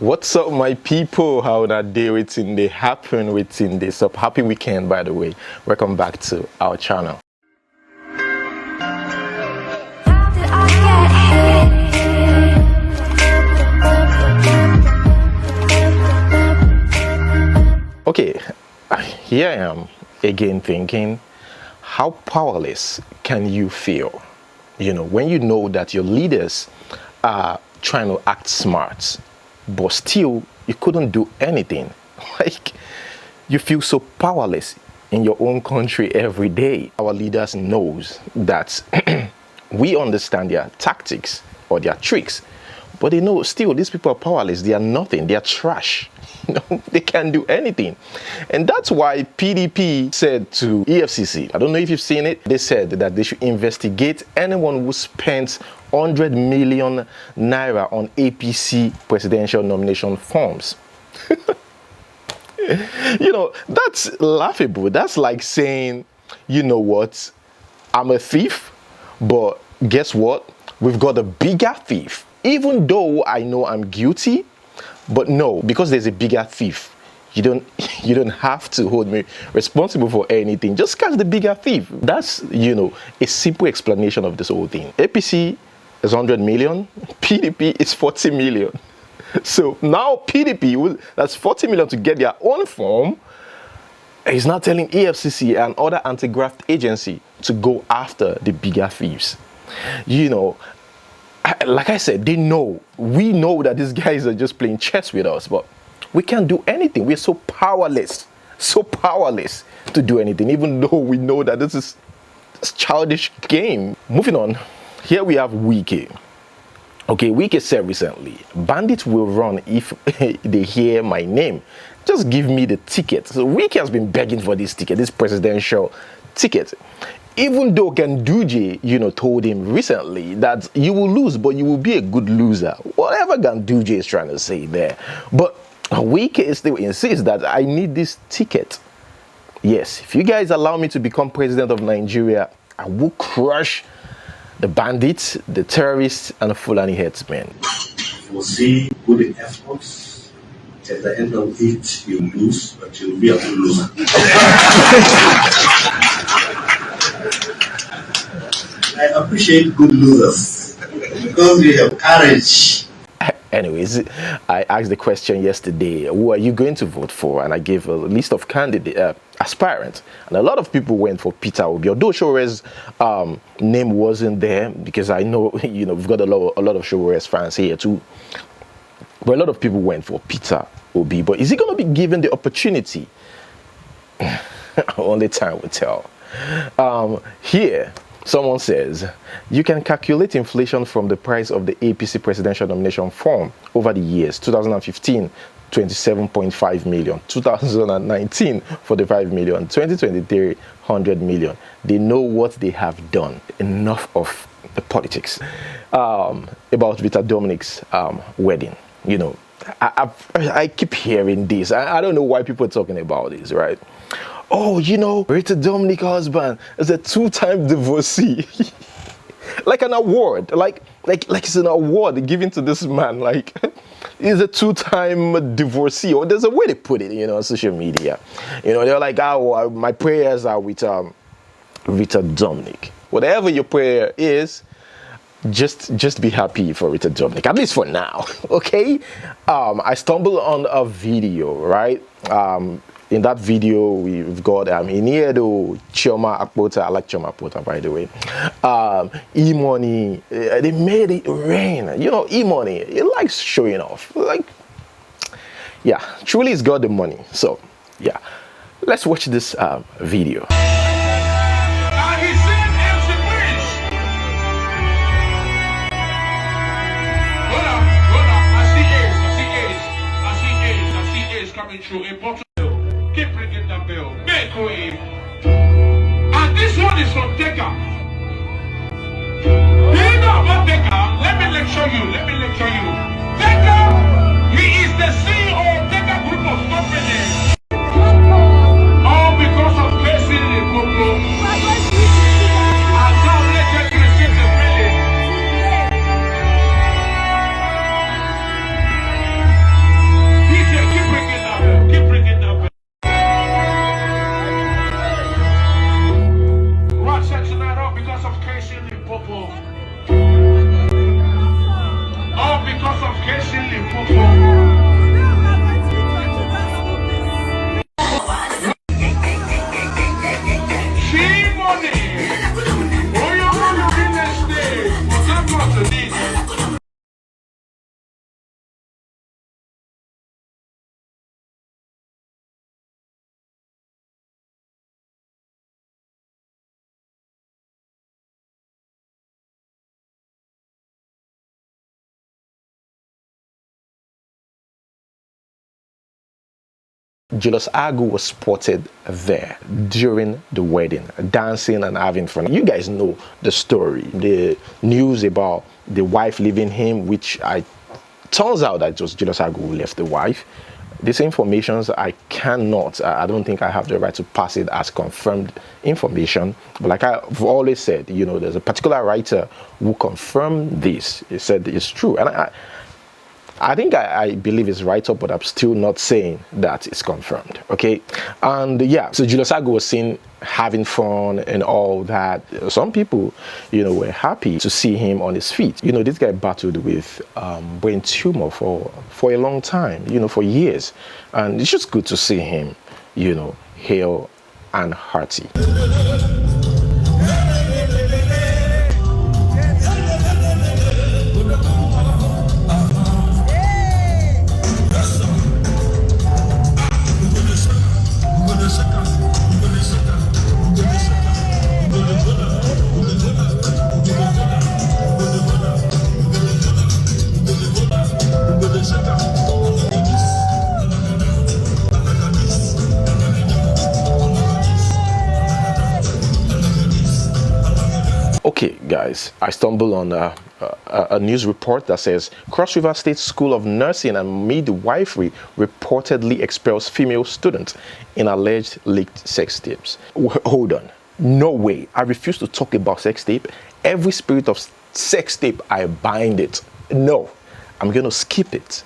What's up, my people? How that day waiting they happen within this up. Happy weekend, by the way. Welcome back to our channel. Okay, here I am again thinking, how powerless can you feel? You know, when you know that your leaders are trying to act smart, but still you couldn't do anything. Like, you feel so powerless in your own country every day. Our leaders knows that we understand their tactics or their tricks, but they know still these people are powerless. They are nothing. They are trash. You know, they can't do anything. And that's why PDP said to EFCC, I don't know if you've seen it, they said that they should investigate anyone who spent 100 million naira on APC presidential nomination forms. You know, that's laughable. That's like saying, you know what, I'm a thief, but guess what? We've got a bigger thief. Even though I know I'm guilty, but no, because there's a bigger thief, you don't have to hold me responsible for anything. Just catch the bigger thief. That's, you know, a simple explanation of this whole thing. APC is 100 million, PDP is 40 million. So now PDP, that's 40 million to get their own form, is now telling EFCC and other anti-graft agency to go after the bigger thieves. You know, like I said, they know, we know that these guys are just playing chess with us, but we can't do anything. We're so powerless to do anything, even though we know that this is a childish game. Moving on, here we have Wizkid. Okay, Wizkid said recently, bandits will run if they hear my name. Just give me the ticket. So Wizkid has been begging for this ticket, this presidential ticket. Even though Ganduje, you know, told him recently that you will lose, but you will be a good loser. Whatever Ganduje is trying to say there. But Wizkid still insists that I need this ticket. Yes, if you guys allow me to become president of Nigeria, I will crush the bandits, the terrorists, and the Fulani headsmen. Foresee good efforts. At the end of it, you lose, but you'll be a good loser. I appreciate good losers because we have courage. Anyways, I asked the question yesterday, who are you going to vote for? And I gave a list of candidate aspirants, and a lot of people went for Peter Obi. Although Shore's name wasn't there, because I know, you know, we've got a lot of Shore's fans here too. But a lot of people went for Peter Obi. But is he going to be given the opportunity? Only time will tell. Here, someone says, you can calculate inflation from the price of the APC presidential nomination form over the years. 2015, 27.5 million. 2019, 45 million. 2023, 100 million. They know what they have done. Enough of the politics. About Rita Dominic's wedding. You know, I keep hearing this. I don't know why people are talking about this, right? Oh, you know, Rita Dominic's husband is a two-time divorcee. Like an award, like it's an award given to this man. Like, he's a two-time divorcee, or there's a way to put it, you know, on social media. You know, they're like, oh, my prayers are with Rita Dominic. Whatever your prayer is, just be happy for Rita Dominic, at least for now. Okay. I stumbled on a video, right? In that video, we've got Iniedo, Chioma Akpota. I like Chioma Akpota, by the way. E-Money, they made it rain. You know, E-Money, he likes showing off. Like, yeah, truly he's got the money. So, yeah, let's watch this video. Through a bottle. Keep bringing the bill. Make way. And this one is from Tega. Do you know about Tega? Let me lecture you. Tega, he is the CEO of Tega Group of Companies. All because of placing the Coco. And now let you receive the billing. Julius Agu was spotted there during the wedding, dancing and having fun. You guys know the story, the news about the wife leaving him, which turns out that it was Julius Agu who left the wife. These informations I don't think I have the right to pass it as confirmed information. But like I've always said, there's a particular writer who confirmed this. He said it's true. And I think I believe it's right up, but I'm still not saying that it's confirmed. Okay. And yeah, so Julius Agu was seen having fun and all that. Some people, were happy to see him on his feet. This guy battled with brain tumor for a long time, for years. And it's just good to see him, hale and hearty. Okay, guys, I stumbled on a news report that says Cross River State School of Nursing and Midwifery reportedly expels female student in alleged leaked sex tapes. Hold on. No way. I refuse to talk about sex tape. Every spirit of sex tape, I bind it. No, I'm going to skip it.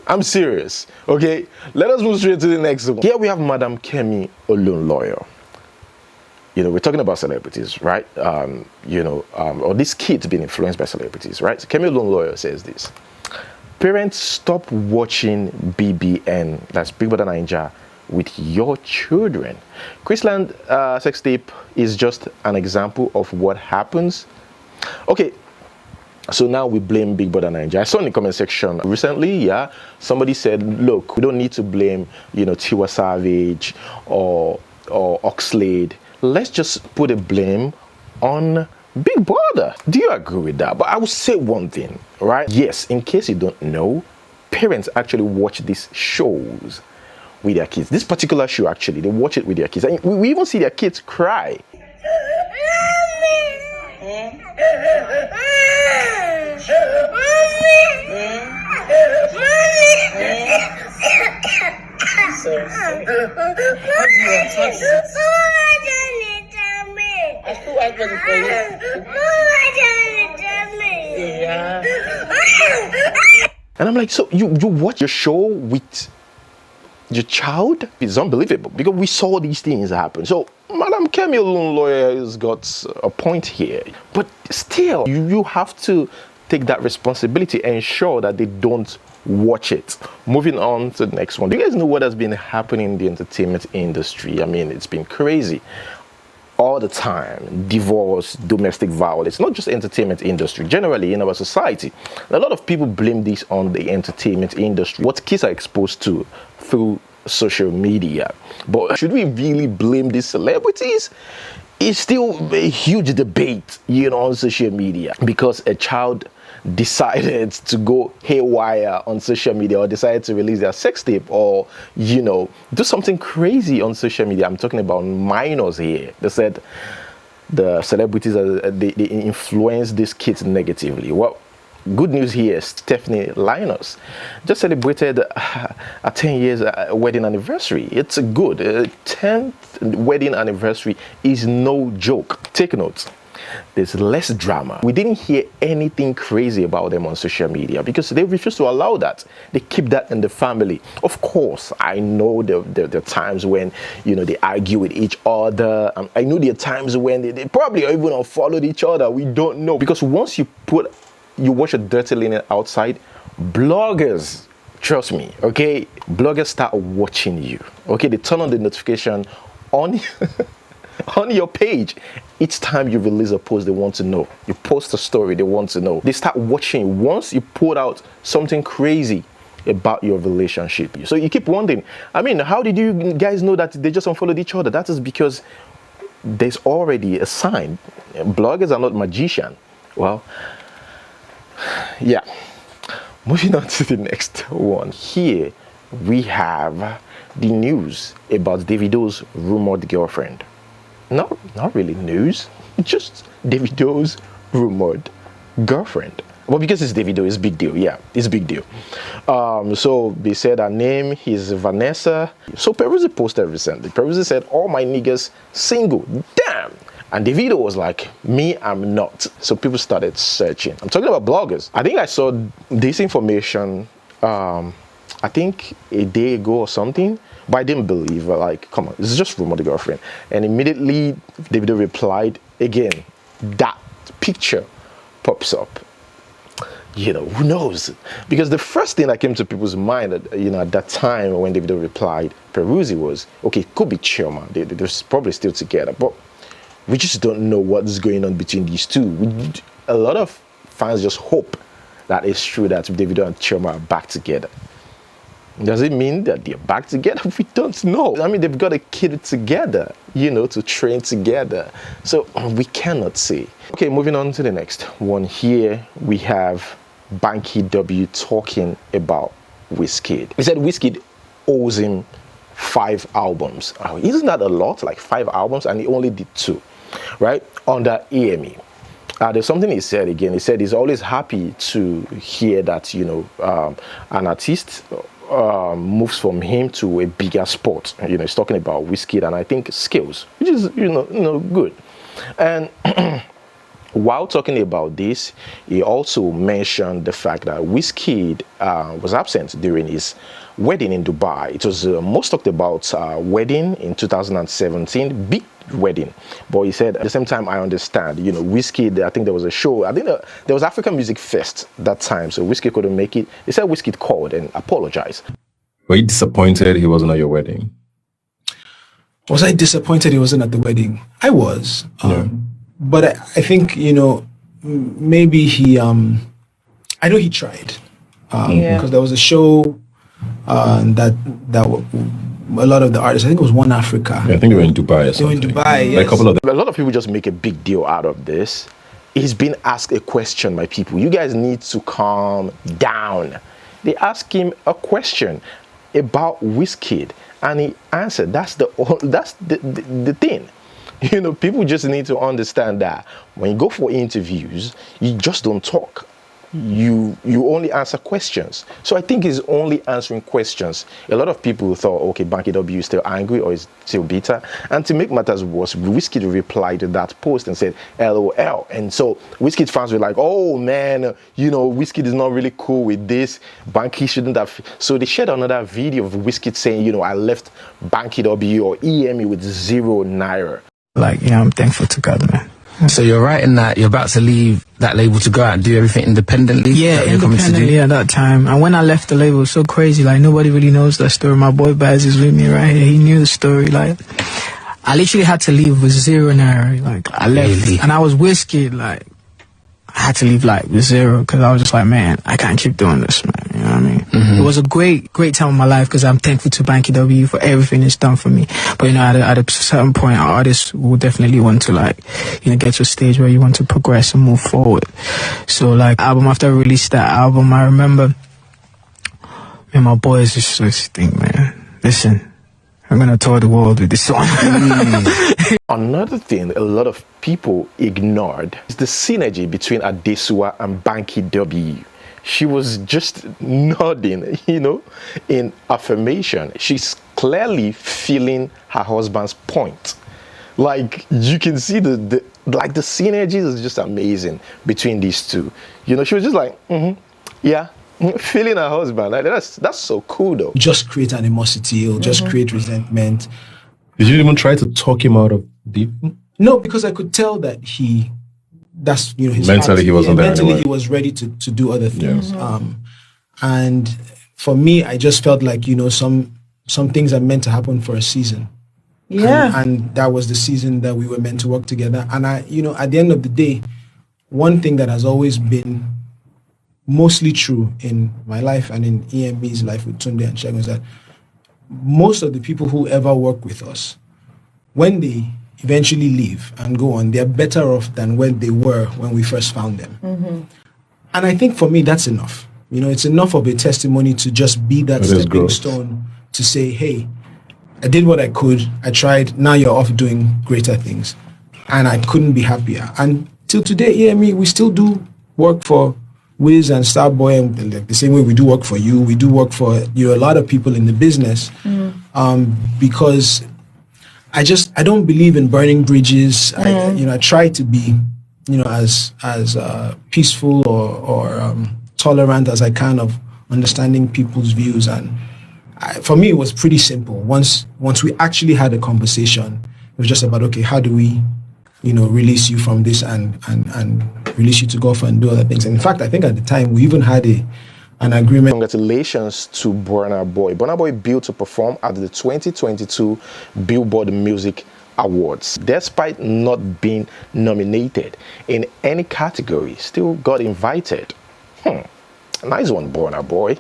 I'm serious. Okay, let us move straight to the next one. Here we have Madam Kemi Olunloyo. We're talking about celebrities, right? Or these kids being influenced by celebrities, right? So Kemi Olunloyo says this: parents, stop watching BBN, that's Big Brother Naija, with your children. Chrisland sex tape is just an example of what happens. Okay, so now we blame Big Brother Naija. I saw in the comment section recently, somebody said, look, we don't need to blame, Tiwa Savage or Oxlade. Let's just put a blame on Big Brother. Do you agree with that? But I will say one thing, right? Yes, in case you don't know, parents actually watch these shows with their kids. This particular show, actually, they watch it with their kids. And we even see their kids cry. And I'm like, so you watch your show with your child? It's unbelievable, because we saw these things happen. So Madam Kemi Olunloyo has got a point here, but still you have to take that responsibility and ensure that they don't watch it. Moving on to the next one. Do you guys know what has been happening in the entertainment industry? I mean, it's been crazy all the time. Divorce, domestic violence, not just entertainment industry, generally in our society. A lot of people blame this on the entertainment industry, what kids are exposed to through social media. But should we really blame these celebrities? It's still a huge debate, on social media, because a child decided to go haywire on social media, or decided to release their sex tape, or do something crazy on social media. I'm talking about minors here. They said the celebrities they influence these kids negatively. Well, good news here, Stephanie Linus just celebrated a 10 years wedding anniversary. It's a good 10th wedding anniversary is no joke. Take note. There's less drama. We didn't hear anything crazy about them on social media because they refuse to allow that. They keep that in the family. Of course, I know there are times when, they argue with each other. I know there are times when they probably even unfollowed each other. We don't know. Because once you watch a dirty linen outside, bloggers, trust me, okay? Bloggers start watching you. Okay, they turn on the notification on on your page. Each time you release a post, they want to know. You post a story, they want to know. They start watching once you put out something crazy about your relationship. So you keep wondering, I mean, how did you guys know that they just unfollowed each other? That is because there's already a sign. Bloggers are not magicians. Well, yeah. Moving on to the next one. Here we have the news about Davido's rumored girlfriend. No, not really news, just Davido's rumored girlfriend. Well, because it's Davido, it's a big deal. Yeah, it's a big deal. So they said her name is Vanessa. So Peruzzi posted recently. Peruzzi said, all my niggas single. Damn. And Davido was like, me, I'm not. So people started searching. I'm talking about bloggers. I think I saw this information, I think a day ago or something, but I didn't believe it. Like, come on, this is just rumored girlfriend. And immediately Davido replied again, that picture pops up. You know, who knows? Because the first thing that came to people's mind, at that time when Davido replied, Peruzzi was, okay, it could be Chioma. They're probably still together, but we just don't know what's going on between these two. A lot of fans just hope that it's true that Davido and Chioma are back together. Does it mean that they're back together? We don't know. I mean, they've got a kid together, to train together. So we cannot say. Okay, moving on to the next one here. We have Banky W talking about Wizkid. He said Wizkid owes him 5 albums. Isn't that a lot? Like 5 albums, and he only did 2, right? Under AME. There's something he said again. He said he's always happy to hear that, an artist moves from him to a bigger sport. He's talking about Wizkid and I think skills, which is, good. And while talking about this, he also mentioned the fact that Wizkid was absent during his wedding in Dubai. It was most talked about wedding in 2017, big wedding. But he said at the same time, I understand, Wizkid, I think there was a show, I think there was African Music Fest that time, so Wizkid couldn't make it. He said Wizkid called and apologized. Were you disappointed he wasn't at your wedding? Was I disappointed he wasn't at the wedding? I was. But I think, maybe he, I know he tried. Because there was a show that a lot of the artists, I think it was One Africa. Yeah, I think they were in Dubai or something. They were in Dubai, yes. Like a couple of them. A lot of people just make a big deal out of this. He's been asked a question by people. You guys need to calm down. They asked him a question about Wizkid, and he answered. That's the thing. People just need to understand that when you go for interviews, you just don't talk. You only answer questions. So I think he's only answering questions. A lot of people thought, okay, Banky W is still angry or is still bitter. And to make matters worse, Wizkid replied to that post and said, LOL. And so Wizkid fans were like, oh man, Wizkid is not really cool with this. Banky shouldn't have. So they shared another video of Wizkid saying, I left Banky W or EME with 0 naira. I'm thankful to God, man. So you're writing that you're about to leave that label to go out and do everything independently? Yeah, independently at that time. And when I left the label, it was so crazy. Nobody really knows that story. My boy Baz is with me right here. He knew the story. I literally had to leave with 0 naira. I left. Really? And I was Wizkid. I had to leave with 0 because I was just like, man, I can't keep doing this, man. You know what I mean? Mm-hmm. It was a great time of my life because I'm thankful to Banky W for everything it's done for me. But at a certain point, artists will definitely want to get to a stage where you want to progress and move forward. So album after I released that album, I remember, man, my boys just think, man, listen, I'm gonna tour the world with this song. Another thing a lot of people ignored is the synergy between Adesua and Banky W. She was just nodding, in affirmation. She's clearly feeling her husband's point. You can see the synergy is just amazing between these two. She was just like, yeah. Feeling her husband, that's so cool though. Just create animosity or just create resentment. Did you even try to talk him out of deep? No, because I could tell that that's his mentally he wasn't there mentally anyway. He was ready to do other things. Yeah. And for me, I just felt like some things are meant to happen for a season. Yeah. And that was the season that we were meant to work together. And I at the end of the day, one thing that has always been mostly true in my life and in EMB's life with Tunde and Shegun is that most of the people who ever work with us, when they eventually leave and go on, they're better off than when they were when we first found them. Mm-hmm. And I think for me, that's enough. You know, it's enough of a testimony to just be that It is stepping growth. stone to say, hey, I did what I could. I tried. Now you're off doing greater things. And I couldn't be happier. And till today, yeah, we still do work for Wiz and Starboy, and like the same way we do work for you. We do work for a lot of people in the business. Because I don't believe in burning bridges. I try to be, as peaceful or tolerant as I can of understanding people's views. And for me, it was pretty simple. Once we actually had a conversation, it was just about, okay, how do we, release you from this and release you to go off and do other things. And in fact, I think at the time we even had an agreement. Congratulations to Burna Boy. Burna Boy billed to perform at the 2022 Billboard Music Awards. Despite not being nominated in any category, still got invited. Nice one, Burna Boy.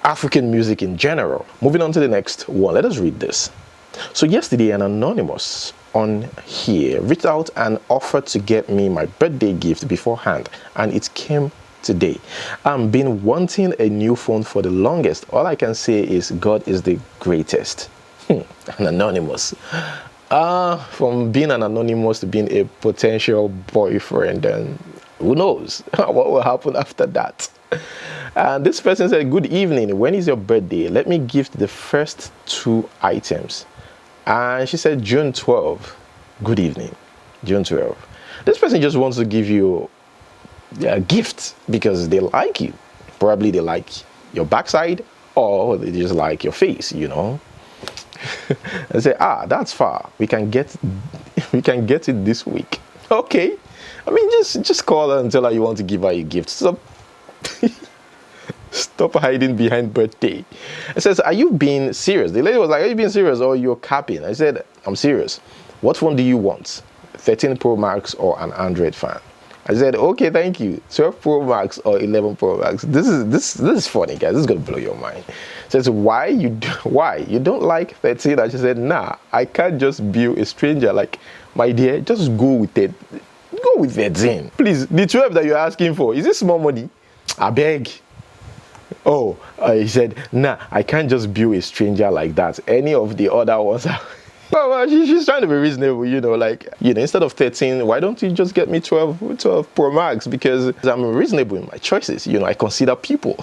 African music in general. Moving on to the next one. Let us read this. So yesterday, an anonymous on here reached out and offered to get me my birthday gift beforehand, and it came today. I've been wanting a new phone for the longest. All I can say is God is the greatest. An anonymous. From being an anonymous to being a potential boyfriend, and who knows what will happen after that. And this person said, good evening, when is your birthday? Let me gift the first 2 items. And she said, June 12. Good evening, June 12. This person just wants to give you a gift because they like you. Probably they like your backside, or they just like your face, And say, that's far. We can get it this week. Okay. I mean, just call her and tell her you want to give her a gift. Stop hiding behind birthday. It says, are you being serious? The lady was like, are you being serious or you're capping? I said, I'm serious. What phone do you want? 13 Pro Max or an Android phone? I said, okay, thank you. 12 Pro Max or 11 Pro Max? This is funny, guys. This is gonna blow your mind. It says, why you don't like 13? And she said, nah, I can't just be a stranger. Like, my dear, just go with it. Go with 13. Please, the 12 that you're asking for, is this small money? I beg. Oh, he said, nah, I can't just be a stranger like that. Any of the other ones are... Well, she's trying to be reasonable, instead of 13, why don't you just get me 12 Pro Max? Because I'm reasonable in my choices. I consider people.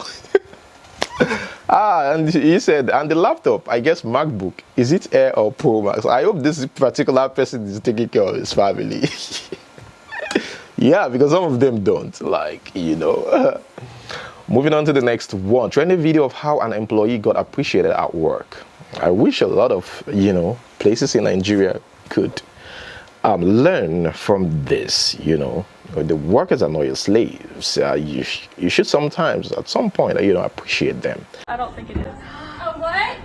And he said, and the laptop, I guess MacBook, is it Air or Pro Max? I hope this particular person is taking care of his family. Yeah, because some of them don't, Moving on to the next one. Trending video of how an employee got appreciated at work. I wish a lot of, places in Nigeria could learn from this, The workers are not your slaves. You should sometimes, at some point, appreciate them. I don't think it is. Oh, what?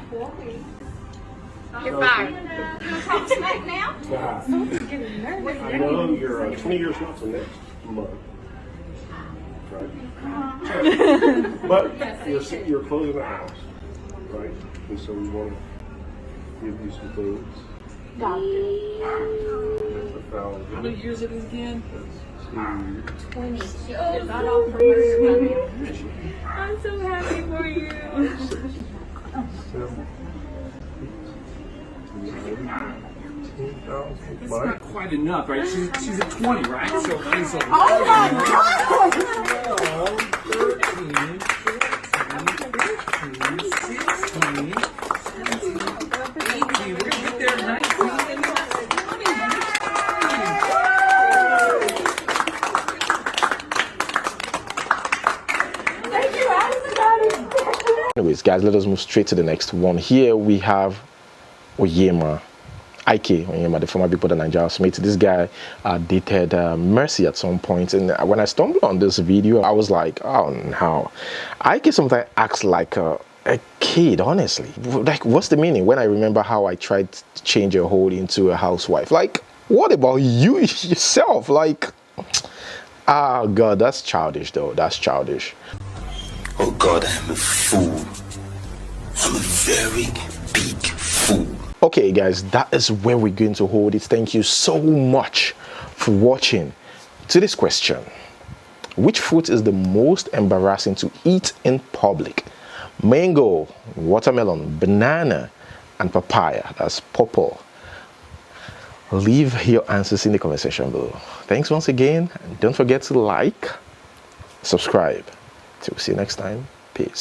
You're fired. You want to talk smack now? Someone's getting nervous. I know you're 20 years old for next month. Right. But you're closing the house, right? And so we want to give you some things. Got it. How many years it is again? 20. It's not all for her. I'm so happy for you. It's not quite enough, right? She's at 20, right? So oh my God! 13, 14, 15, 16, 17, 18. We're gonna get there 19. Anyways, guys, let us move straight to the next one. Here we have Onyema. Onyema, the former Big Brother Nigeria housemate. This guy dated Mercy at some point, and when I stumbled on this video, I was like, oh no. Ike sometimes acts like a kid, honestly. Like, what's the meaning? When I remember how I tried to change her whole into a housewife. Like, what about you yourself? Like, God, that's childish though. That's childish. Oh God, I'm a fool. I'm a very big fool. Okay, guys, that is where we're going to hold it. Thank you so much for watching. To this question, Which fruit is the most embarrassing to eat in public? Mango, watermelon, banana, and papaya. That's purple. Leave your answers in the comment section below. Thanks once again, and don't forget to like, subscribe. Till see you next time. Peace.